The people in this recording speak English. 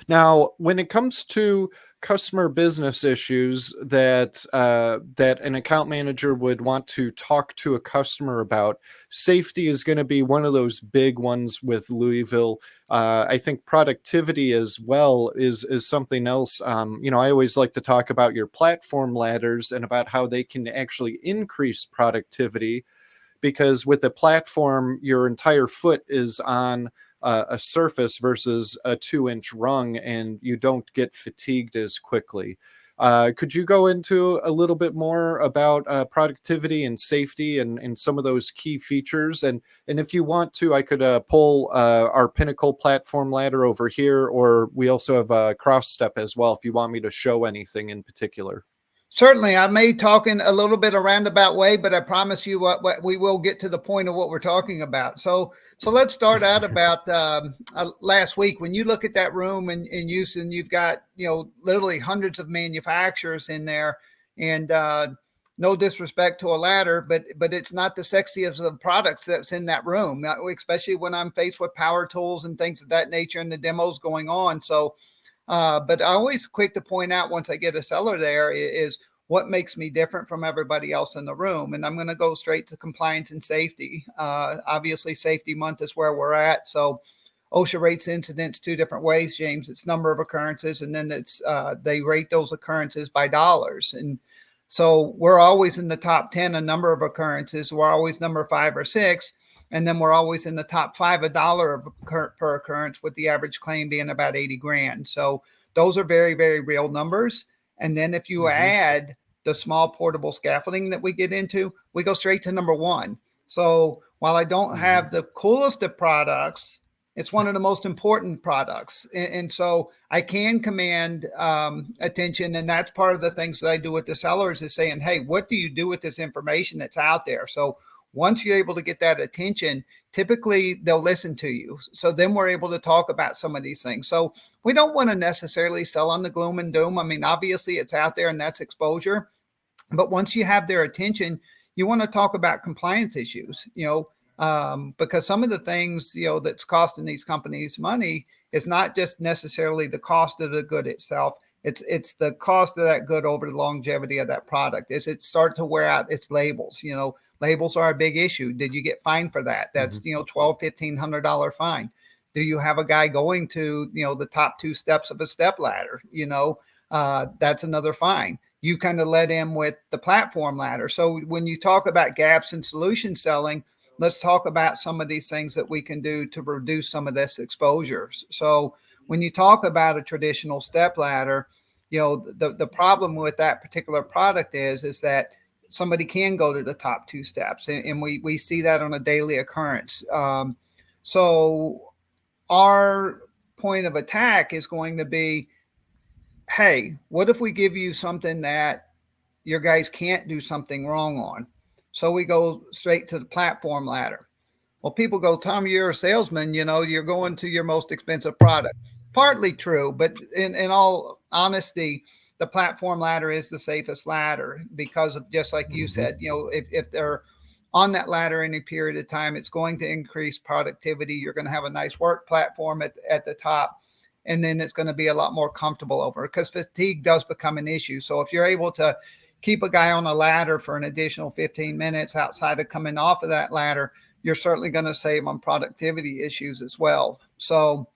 Now, when it comes to customer business issues that an account manager would want to talk to a customer about, safety is going to be one of those big ones with Louisville. I think productivity as well is something else. I always like to talk about your platform ladders and about how they can actually increase productivity, because with a platform, your entire foot is on a surface versus a 2-inch rung, and you don't get fatigued as quickly. Could you go into a little bit more about productivity and safety and some of those key features? And if you want to, I could pull our Pinnacle platform ladder over here, or we also have a cross step as well if you want me to show anything in particular. Certainly, I may talk in a little bit a roundabout way, but I promise you what we will get to the point of what we're talking about. So let's start out about last week. When you look at that room in Houston, you've got literally hundreds of manufacturers in there, and no disrespect to a ladder, but it's not the sexiest of the products that's in that room, especially when I'm faced with power tools and things of that nature and the demos going on. So. But I always quick to point out once I get a seller there is what makes me different from everybody else in the room. And I'm going to go straight to compliance and safety. Obviously, safety month is where we're at. So OSHA rates incidents two different ways, James. It's number of occurrences, and then it's they rate those occurrences by dollars. And so we're always in the top 10, a number of occurrences. We're always number 5 or 6. And then we're always in the top 5, $1 per occurrence, with the average claim being about 80 grand. So those are very, very real numbers. And then if you add the small portable scaffolding that we get into, we go straight to number 1. So while I don't have the coolest of products, it's one of the most important products. And so I can command attention. And that's part of the things that I do with the sellers is saying, hey, what do you do with this information that's out there? So once you're able to get that attention, typically they'll listen to you. So then we're able to talk about some of these things. So we don't want to necessarily sell on the gloom and doom. I mean, obviously it's out there and that's exposure. But once you have their attention, you want to talk about compliance issues, because some of the things, that's costing these companies money is not just necessarily the cost of the good itself. It's the cost of that good over the longevity of that product. As it starts to wear out its labels, labels are a big issue. Did you get fined for that? That's, $1,200, $1,500 fine. Do you have a guy going to, the top 2 steps of a step ladder? That's another fine. You kind of let in with the platform ladder. So when you talk about gaps in solution selling, let's talk about some of these things that we can do to reduce some of this exposure. So when you talk about a traditional step ladder, the problem with that particular product is that somebody can go to the top 2 steps, and we see that on a daily occurrence. So our point of attack is going to be, hey, what if we give you something that your guys can't do something wrong on? So we go straight to the platform ladder. Well, people go, Tom, you're a salesman, you're going to your most expensive product. Partly true, but in all honesty, the platform ladder is the safest ladder because of, just like you said, if they're on that ladder any period of time, it's going to increase productivity. You're going to have a nice work platform at the top, and then it's going to be a lot more comfortable over, because fatigue does become an issue. So if you're able to keep a guy on a ladder for an additional 15 minutes outside of coming off of that ladder, you're certainly going to save on productivity issues as well. So